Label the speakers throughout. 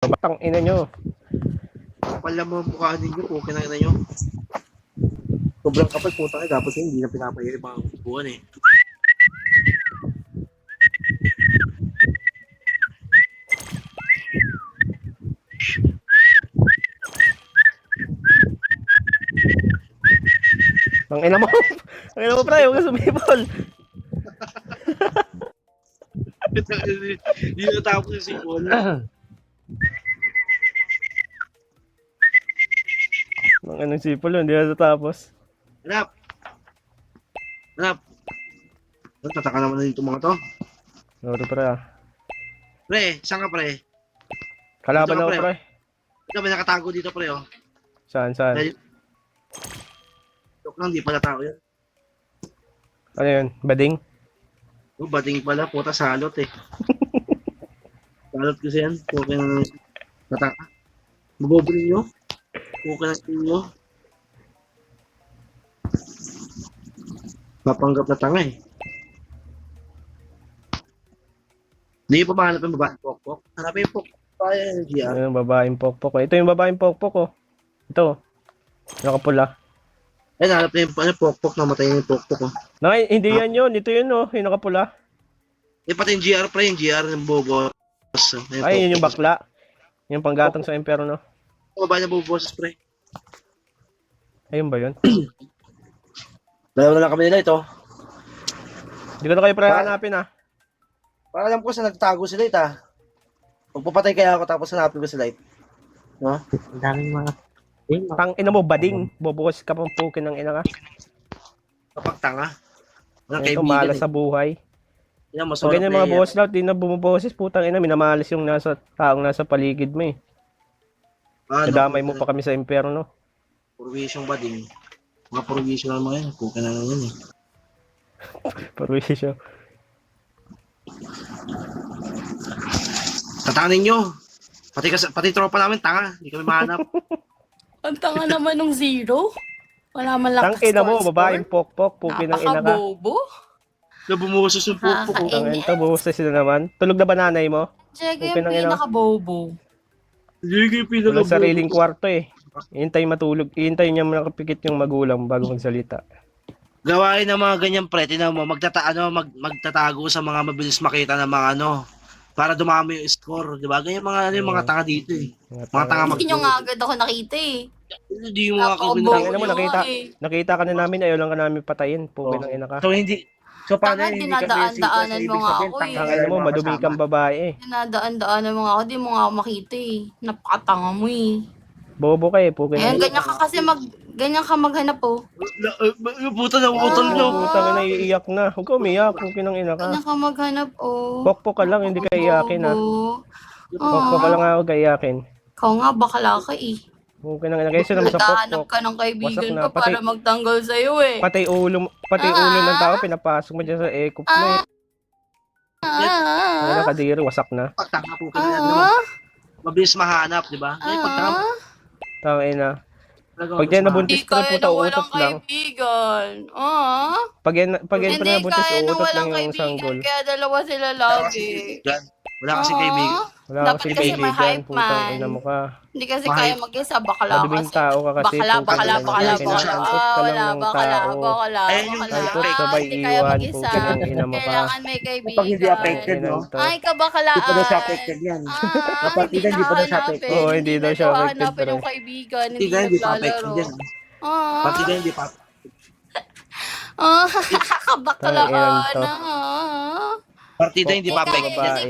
Speaker 1: Batang ina nyo.
Speaker 2: Kapal lang mga mukha ninyo, okay na nyo. Sobrang kapal po tayo, dapat hindi na pinapayari mga buwan eh.
Speaker 1: Ang ina mo. Ang ina mo, pre. Huwag ka sumipol.
Speaker 2: Hindi natapos yung sipon.
Speaker 1: Ang anong sipol yun. Hindi na tatapos.
Speaker 2: Hanap! Hanap! Tataka naman na dito mga to.
Speaker 1: Sorry, pre.
Speaker 2: Pre, saan ka pre?
Speaker 1: Kalaban
Speaker 2: Dito ka,
Speaker 1: ako, pre.
Speaker 2: Ito may nakatago dito pre oh.
Speaker 1: Saan?
Speaker 2: Joke lang, di pala tao yan.
Speaker 1: Ano yun? Bading?
Speaker 2: Oh, bating pala, puta salot eh. Salot kasi yan, okay na nataka. Maboboling nyo? Okay na nyo? Papanggap na tanga eh. Hindi pa mahanap yung babae pokpok. Hanapin yung pokpok pa yan, GR.
Speaker 1: Ano yung babaeng pokpok? Ito yung babaeng pokpok, oh. Ito. Nakapula.
Speaker 2: Eh, nahanap na yung pokpok, namatay na yung pokpok oh.
Speaker 1: Hindi yan yun. Ito yun, oh. Yung nakapula.
Speaker 2: Eh, pati yung GR pa yung GR ng bobo.
Speaker 1: Ay, yun yung bakla. Yung panggatong sa impyerno.
Speaker 2: Babae na bobo pre.
Speaker 1: Ayun ba yun?
Speaker 2: Dalawa na lang kami nila ito.
Speaker 1: Hindi ko na kayo pre hanapin, ah.
Speaker 2: Para alam ko sa nagtago sila ito ah. Magpapatay kaya ako tapos hanapin ko sila ito. No?
Speaker 3: Ang daming mga...
Speaker 1: Tang ina mo, bading. Bobukas ka pang pukin ng ina ka.
Speaker 2: Kapag tanga. Walang
Speaker 1: Ito,
Speaker 2: kaibigan
Speaker 1: malas
Speaker 2: eh.
Speaker 1: sa buhay.
Speaker 2: Yan,
Speaker 1: Pag ganyan mga boss lahat, di na bumuboses, putang ina, minamalas yung nasa taong nasa paligid mo eh. Nadamay mo pa kami sa impyerno.
Speaker 2: Purwisyong bading. Mga purwisyo lang mga yan. Kuka na lang yan eh.
Speaker 1: Parwisyo.
Speaker 2: Tatanin nyo. Pati tropa namin, tanga. Hindi kami mahanap.
Speaker 4: Ang tanga naman ng zero. Wala man lang
Speaker 1: Tang ina mo, babaeng pokpok, pukin ng ina ka.
Speaker 4: Napaka-bobo.
Speaker 2: Na bumusos yung pupo ko.
Speaker 1: Tang ina, bumusta sila naman. Tulog na ba nanay mo?
Speaker 4: Tsaka
Speaker 1: Okay
Speaker 4: yung
Speaker 1: nang ina.
Speaker 4: pinaka-bobo.
Speaker 2: Hindi kayo
Speaker 1: Walang
Speaker 2: pinakabuo.
Speaker 1: sariling kwarto eh. Hintay matulog. Hintay niya nakapikit yung magulang bago magsalita.
Speaker 2: Gawain ng mga ganyan pre, tinan mo, magtatago sa mga mabilis makita ng mga ano, para dumami yung score, di ba? Ganyan mga yung mga tanga dito eh. Mga tanga
Speaker 4: Hindi nyo nga agad ako nakita eh.
Speaker 2: Hindi mo mga
Speaker 4: Napaka-bobo
Speaker 1: Tang ina mo,
Speaker 4: nyo
Speaker 1: nakita.
Speaker 4: nga eh.
Speaker 1: Nakita ka na namin, ayaw lang ka namin patayin. Pukin ng ina ka.
Speaker 2: So hindi, so paano
Speaker 4: Tanga,
Speaker 2: hindi
Speaker 4: dinadaan-daanan mo nga ako eh.
Speaker 1: Tang ina mo, madumi kang babae eh.
Speaker 4: Dinadaan-daanan mo nga ako, di mo nga ako makita eh. Napakatanga mo eh.
Speaker 1: Bobo ka eh, pukin
Speaker 4: Ayan,
Speaker 1: ng ina.
Speaker 4: ganyan ka kasi ganyan ka maghanap oh.
Speaker 2: Puta na utol nyo.
Speaker 1: Putang ina, iiyak na. Huwag ka umiyak, pukin ng ina ka.
Speaker 4: Ganyan ka maghanap oh.
Speaker 1: Pokpok ka lang, hindi ka iyakin ha.
Speaker 4: Bobo.
Speaker 1: Pokpok ka lang ako iyakin.
Speaker 4: Ikaw nga, bakala ka eh.
Speaker 1: Pukin ng ina. Kaysa naman sa
Speaker 4: Naghahanap
Speaker 1: pokpok.
Speaker 4: ka ng kaibigan
Speaker 1: Wasak na,
Speaker 4: pa para magtanggal sa'yo eh.
Speaker 1: Pati ulo ng tao, pinapasok mo dyan sa ekop mo eh. Ano kadiri, wasak na.
Speaker 2: Pagtanga po kayo yan. Mabilis mahanap, di ba? Ngayon pagtanga.
Speaker 1: Tangin na. Pag yan nabuntis
Speaker 4: Hindi
Speaker 1: pa rin
Speaker 4: kaya
Speaker 1: puta,
Speaker 4: na
Speaker 1: uutot
Speaker 4: walang
Speaker 1: lang.
Speaker 4: kaibigan.
Speaker 1: Pag yan pa
Speaker 4: Hindi
Speaker 1: nabuntis,
Speaker 4: kaya na
Speaker 1: uutot lang
Speaker 4: walang
Speaker 1: yung
Speaker 4: kaibigan.
Speaker 1: sanggol.
Speaker 4: Kaya dalawa sila lagi.
Speaker 2: Wala kasing kaibigan.
Speaker 1: Wala
Speaker 4: Dapat
Speaker 1: kasi
Speaker 4: kasi may
Speaker 1: kaibigan,
Speaker 4: hype
Speaker 1: putang
Speaker 4: man.
Speaker 1: ina mo ka.
Speaker 4: Hindi kasi
Speaker 2: Bakit?
Speaker 4: kaya mag-isa. Bakala
Speaker 1: Maduming
Speaker 4: kasi.
Speaker 1: tao ka kasi.
Speaker 4: Bakala,
Speaker 1: putang
Speaker 4: bakala,
Speaker 1: ina mo.
Speaker 4: bakala, bakala.
Speaker 1: Kinaangkot ka lang ng tao.
Speaker 4: Bakala.
Speaker 2: Ayun yung
Speaker 1: Angkot
Speaker 2: Bakala.
Speaker 1: sabay
Speaker 4: Hindi kaya
Speaker 1: iwan,
Speaker 4: mag-isa.
Speaker 1: putang ina mo ka.
Speaker 4: Kailangan may kaibigan.
Speaker 3: Pag hindi affected, no?
Speaker 4: Ay, kabakalaan.
Speaker 3: Hindi pa daw siya affected yan. Kapag
Speaker 4: hindi
Speaker 3: hindi pa daw siya
Speaker 4: hahanapin.
Speaker 3: affected.
Speaker 1: Oo, hindi daw siya affected,
Speaker 4: hahanapin
Speaker 1: pero-
Speaker 4: yung kaibigan. Hindi
Speaker 2: Partida hindi pa affected
Speaker 4: naglalaro.
Speaker 2: yan.
Speaker 4: Ah,
Speaker 2: Partida hindi pa.
Speaker 4: kabakalaan.
Speaker 1: to.
Speaker 2: Partida hindi pa affected.
Speaker 1: babae.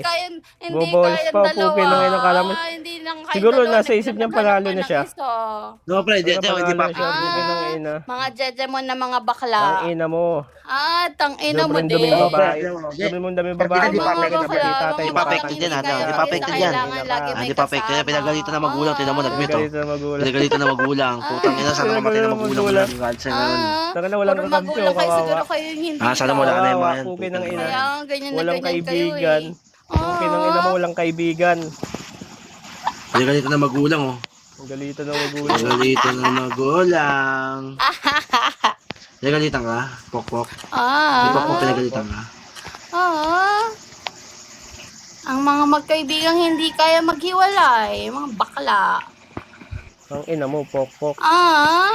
Speaker 4: Hindi
Speaker 1: Bobols
Speaker 4: kaya
Speaker 1: pa,
Speaker 4: dalawa.
Speaker 1: pukin ng ina, kala mo-
Speaker 4: Hindi lang kayo
Speaker 1: Siguro
Speaker 4: dalawa,
Speaker 1: nasa isip niya panalo na siya.
Speaker 4: naghanap ka ng isa.
Speaker 2: No, pre, hindi pa.
Speaker 1: siya, pukin ng ina.
Speaker 4: Mga jejemon na mga bakla.
Speaker 1: Ang ina mo.
Speaker 4: Tang-ina mo
Speaker 1: Sobrang
Speaker 4: din.
Speaker 1: duming babae.
Speaker 3: Okay.
Speaker 1: Duming
Speaker 3: Partida
Speaker 1: babae.
Speaker 3: hindi pa affected.
Speaker 1: Tatay
Speaker 2: Hindi pa affected yan, Hindi pa affected yan. Hindi pa affected yan. Pinagalitan na magulang. Tinan mo, nag-meet oh.
Speaker 1: Galit na magulang.
Speaker 2: Pinagalitan na magulang. Putang ina, sana mamatay na magulang.
Speaker 1: Magulang. Taka na walang
Speaker 4: Puro
Speaker 1: kakampi
Speaker 4: magulang
Speaker 1: o
Speaker 4: kayo, siguro
Speaker 1: kawawa.
Speaker 4: kayo yung hindi.
Speaker 2: Sana wala ka na yung mga yan.
Speaker 1: Pukin ng ina.
Speaker 4: Kaya ganyan na
Speaker 1: Walang
Speaker 4: ganyan
Speaker 1: kaibigan.
Speaker 4: kayo
Speaker 1: Pukin ng ina mo, walang kaibigan.
Speaker 2: Pinagalitan na magulang oh.
Speaker 1: Ang galito ng magulang.
Speaker 2: Pinagalitan na magulang. Pinagalitan ka? Pok-pok. Di
Speaker 4: Ah.
Speaker 2: pok-pok pinagalitan ka?
Speaker 4: Ah. Ang mga magkaibigang hindi kaya maghiwalay. Mga bakla.
Speaker 1: Ang ina mo, pok.
Speaker 4: Ah,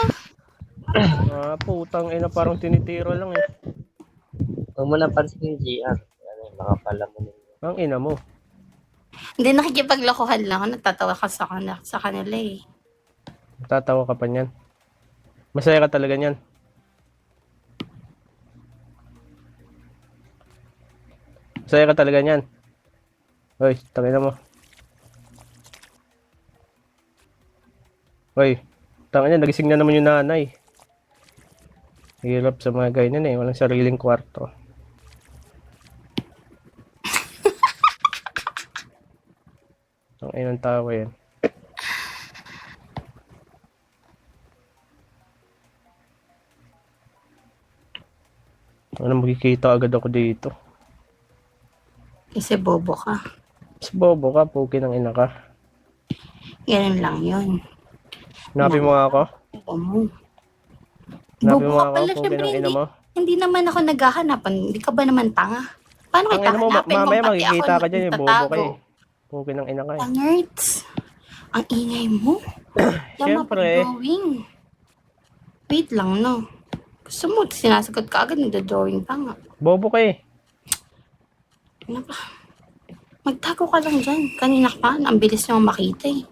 Speaker 1: Putang ina, parang tinitiro lang eh.
Speaker 3: Huwag mo napansin yung GR. Ano yung mga palamunin.
Speaker 1: Ang ina mo.
Speaker 4: hindi nakikipaglokohan lang ako. Natatawa ka sa kanila eh.
Speaker 1: Tatawa ka pa niyan. Masaya ka talaga niyan. Masaya ka talaga niyan. Hoy, tangina mo. Hoy, tangina, nagising na naman yung nanay. Hirap sa mga ganyan eh. Walang sariling kwarto. Ang inang tawa yan. Ano, makikita agad ako dito.
Speaker 4: Kasi bobo ka.
Speaker 1: Mas bobo ka, puki ng ina ka.
Speaker 4: Ganun lang yun.
Speaker 1: Hanapin mo nga ako.
Speaker 4: Bobo mo.
Speaker 1: Hanapin
Speaker 4: Bobo
Speaker 1: mo
Speaker 4: ka
Speaker 1: nga ako,
Speaker 4: pala,
Speaker 1: puki
Speaker 4: syempre.
Speaker 1: ng ina mo.
Speaker 4: Hindi naman ako naghahanapan. Hindi ka ba naman tanga? Paano
Speaker 1: Ang
Speaker 4: kita
Speaker 1: ina mo,
Speaker 4: hanapin
Speaker 1: mamaya
Speaker 4: kung pati ako
Speaker 1: makikita ka dyan eh, bobo ka
Speaker 4: nagtatago?
Speaker 1: eh. Puki ng ina ka eh.
Speaker 4: Tangerts. Ang ingay mo. Yung
Speaker 1: Siyempre.
Speaker 4: mapag-drawing. Wait lang, no. Gusto mo, sinasagot ka agad, nagda-drawing pa nga.
Speaker 1: Bobo ka eh.
Speaker 4: Ano ba? Magtago ka lang dyan. Kanina pa, ang bilis nyo makita eh.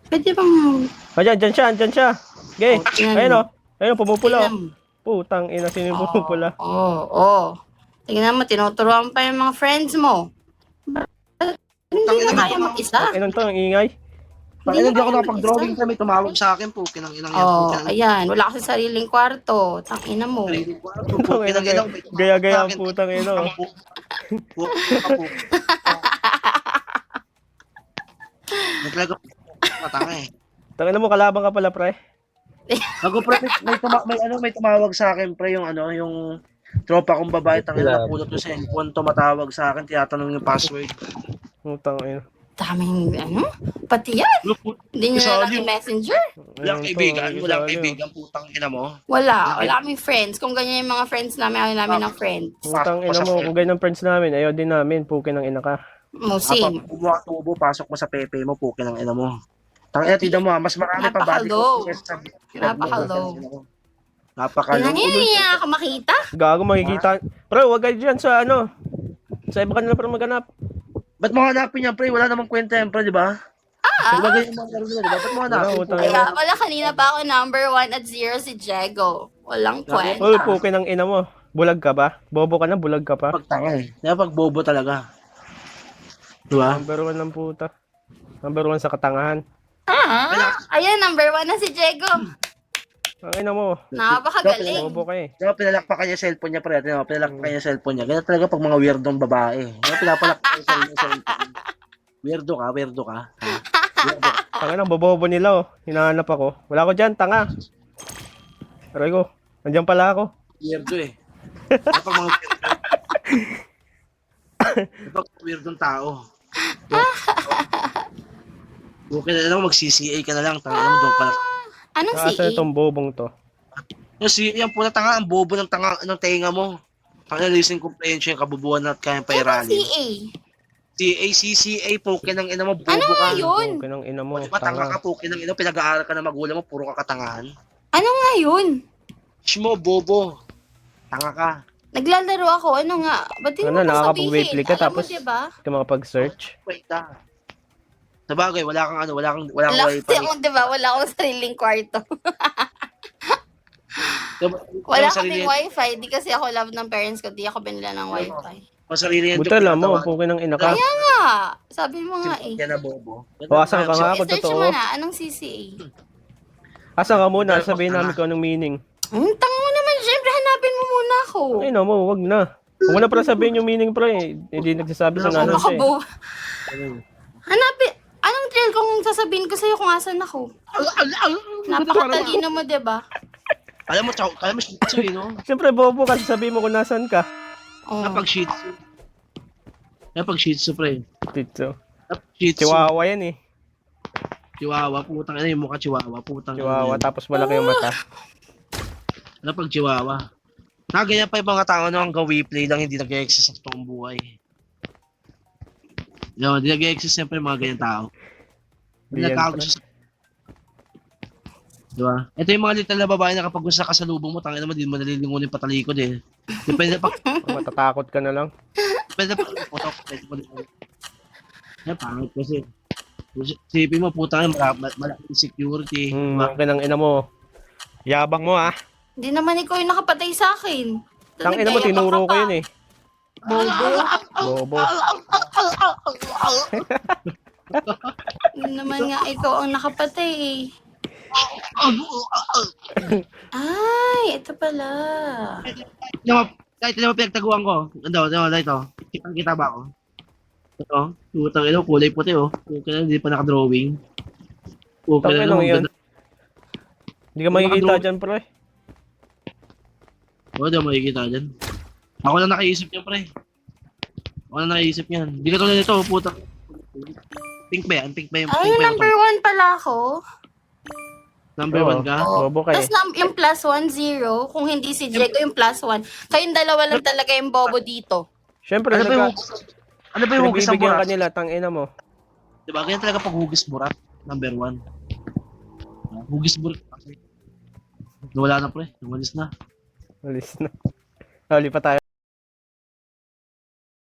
Speaker 4: Pwede bang...
Speaker 1: Dyan siya. Gay,
Speaker 4: Oh, tingnan
Speaker 1: ayun
Speaker 4: mo.
Speaker 1: o. Ayun, pumupula o.
Speaker 4: Tingnan mo.
Speaker 1: Putang ina, sino yung pumupula?
Speaker 4: Oo. Tingnan mo, tinuturuan pa yung mga friends mo. Hindi na kaya mag-isa.
Speaker 1: Ang inang to, ang ingay.
Speaker 2: Hindi ako
Speaker 4: kaya
Speaker 2: nakapag-drawing
Speaker 4: mag-isa.
Speaker 2: may tumawag sa akin po. Kinang inang yan.
Speaker 4: Oo, ayan. Wala kasi sariling kwarto. Tangina mo.
Speaker 1: Putang ina, gaya-gaya ang putang ina o.
Speaker 2: Naglaga matanga eh.
Speaker 1: Tangina mo, kalabang ka pala, pre.
Speaker 2: Ako pre, may tumawag sa akin pre yung yung tropa kong babae tangina napulot yung cellphone tumatawag sa akin tinatanong yung password.
Speaker 1: Putang ina.
Speaker 4: Daming pati yan. Hindi nyo na lang i-messenger.
Speaker 2: Walang kaibigan, putang ina mo.
Speaker 4: Wala kaming friends. Kung ganyan yung mga friends namin, ayaw namin ng friends.
Speaker 1: Putang ina mo, kung ganyan ang friends namin, ayaw din namin, puki ng ina ka.
Speaker 4: Same.
Speaker 2: Kapag tubo, pasok mo sa pepe mo, pukin ng ina mo. Tangina, tida mo mas marami pa body
Speaker 4: Napaka-low.
Speaker 2: ko.
Speaker 4: Napaka-low.
Speaker 2: Napaka-low.
Speaker 4: Nangyayari ako makita.
Speaker 1: Gago, makikita. Pre, wag kayo dyan sa ano. Sa iba kanila pre maghanap.
Speaker 2: Ba't mo hanapin yan, pre? Wala namang kwenta yan, pre, di ba? Diba ganyan mga laro nila, di ba? Ba't mo hanapin?
Speaker 1: Wala, utang
Speaker 4: Kaya wala kanina pa ako number 1 at 0 si Diego. Walang kwenta.
Speaker 1: Uy, puki ng ina mo. Bulag ka ba? Bobo ka na, bulag ka pa.
Speaker 2: Pagtanga eh. Di ba pag bobo talaga? Di ba?
Speaker 1: Number 1 ng puta. Number 1 sa katangahan.
Speaker 4: Ayan, number 1 na si Diego.
Speaker 1: Ang ina mo.
Speaker 4: Napakagaling.
Speaker 1: Bobo ka eh.
Speaker 2: Di ba pinalakpakan niya yung cellphone niya, pre? Di ba pinalakpakan niya yung cellphone niya? Ganyan talaga pag mga weirdong babae. Di ba pinapalakpakan niya yung cellphone? Weirdo ka? Ha? Weirdo ka?
Speaker 1: Tanga ng bobobo nila oh. Hinahanap ako. Wala ko dyan, tanga. Aray ko. Nandiyan pala ako.
Speaker 2: Weirdo eh. Kapag mga weirdo. Kapag weirdong tao. Okay na lang, mag-CCA ka na lang. Tanga mo, doon ka na.
Speaker 4: Anong
Speaker 1: Kaasa
Speaker 4: CA?
Speaker 1: itong bobong to.
Speaker 2: Yung CCA, yung pula tanga, ang bobo ng tanga, ng tenga mo. Tanga, listening comprehension, kabubuan at kayang
Speaker 4: Anong
Speaker 2: pairali.
Speaker 4: CA?
Speaker 2: CCA, poke ng ina mo, bobo
Speaker 4: Ano nga
Speaker 2: ka.
Speaker 4: yun?
Speaker 1: Puki ng ina mo.
Speaker 2: Diba tanga
Speaker 1: Tanga.
Speaker 2: ka, poke ng ina, pinag-aaral ka na magulang mo, puro ka katangahan.
Speaker 4: Ano nga yun?
Speaker 2: Shmo, bobo. Tanga ka.
Speaker 4: Naglalaro ako. Ano nga? Ba't di
Speaker 1: Ano,
Speaker 4: mo
Speaker 1: nakakapag-wayplay ka,
Speaker 4: Alam mo,
Speaker 1: tapos-
Speaker 4: diba?
Speaker 1: Hindi ka makapag-search.
Speaker 2: Wait na. Sabagay, wala kang
Speaker 4: Wala
Speaker 2: wifi.
Speaker 4: kasi akong, diba? Wala akong sariling kwarto. Wala
Speaker 2: Yung sarili-
Speaker 4: kaming wifi. Di kasi ako love ng parents ko. Di ako binila ng wifi.
Speaker 2: yung sarili yan,
Speaker 1: Buta lang mo, puki ng ina ka.
Speaker 4: Kaya nga. Sabi mo nga eh.
Speaker 2: Yan na bobo.
Speaker 1: Asan ka nga ako,
Speaker 4: I-search
Speaker 1: totoo.
Speaker 4: mo na. Anong CCA?
Speaker 1: Asan ka muna? Sabihin namin kung anong meaning.
Speaker 4: Tanga mo naman. Siyempre, hanapin mo muna ako.
Speaker 1: Ang ina mo, wag na. Huwag mo na pala sabihin yung meaning pre. Hindi nagsasabi kung ano siya eh.
Speaker 4: Makabo. Hanapin. Anong trail kung sasabihin ko sa'yo kung asan ako? Napakatalino mo, diba?
Speaker 2: Alam mo, shih tzu eh, no?
Speaker 1: Siyempre bobo kasi sabihin mo kung nasan ka.
Speaker 4: Oh.
Speaker 2: Napag shih tzu. Napag shih tzu, pre.
Speaker 1: Tito.
Speaker 2: Napag shih tzu.
Speaker 1: Chihuahua yan eh.
Speaker 2: Chihuahua, putang ina yung mukha chihuahua, putang ina.
Speaker 1: Chihuahua tapos malaki yung mata.
Speaker 2: Napag chihuahua. Ganyan pa yung mga tao na hanggang play lang hindi nag-exist sa totoong buhay. Yun, di nag-exist siyempre yung mga ganyan tao. Hindi
Speaker 1: Yan,
Speaker 2: nagkakagusto sa... Diba? Ito yung mga little na babae na kapag gusto sa kasalubong mo, tangin naman, di mo nalilingunin patalikod eh. Depende pa,
Speaker 1: Matatakot ka na lang.
Speaker 2: depende pa, putok, pwede mo din. Yan, pangit kasi. Sipin mo, putang malaking security. Diba?
Speaker 1: Okay ng ina mo. Yabang mo ah.
Speaker 4: Hindi naman ikaw yung nakapatay sa akin.
Speaker 1: Tang ina mo, tinuro ko yun eh.
Speaker 4: Bobo.
Speaker 1: Bobo.
Speaker 4: Hindi naman nga ikaw ang nakapatay eh. Ay, ito pala.
Speaker 2: Kahit naman pinagtaguan ko. Ito. Kitang-kita ba ako? Ito. Putang ina, kulay puti oh. Kung hindi pa naka-drawing.
Speaker 1: Tang ina mo yun. Hindi ka makikita
Speaker 2: Nakadrawing.
Speaker 1: dyan, pre.
Speaker 2: Oo, di ako makikita dyan. Ako na nakaisip niyan, pre. Ako na nakaisip niyan. Hindi ka tulad nito, puta. Pink ba yan? Pink ba yung
Speaker 4: Ay,
Speaker 2: pink ba yung
Speaker 4: number 1 pala ako.
Speaker 2: Number 1 ka?
Speaker 1: Bobo ka eh.
Speaker 4: Tapos yung plus 1, 0. Kung hindi si Diego yung plus 1. Kayong dalawa lang talaga yung bobo dito.
Speaker 1: Syempre,
Speaker 2: Ano ba yung ano ba yung hugis ng
Speaker 1: bibigyan
Speaker 2: burat?
Speaker 1: ka nila, tang ina mo.
Speaker 2: Diba? Ganyan talaga pag hugis burat. Number 1. Hugis burat. Wala na, pre. Umalis na.
Speaker 1: Alis na. Hali pa tayo.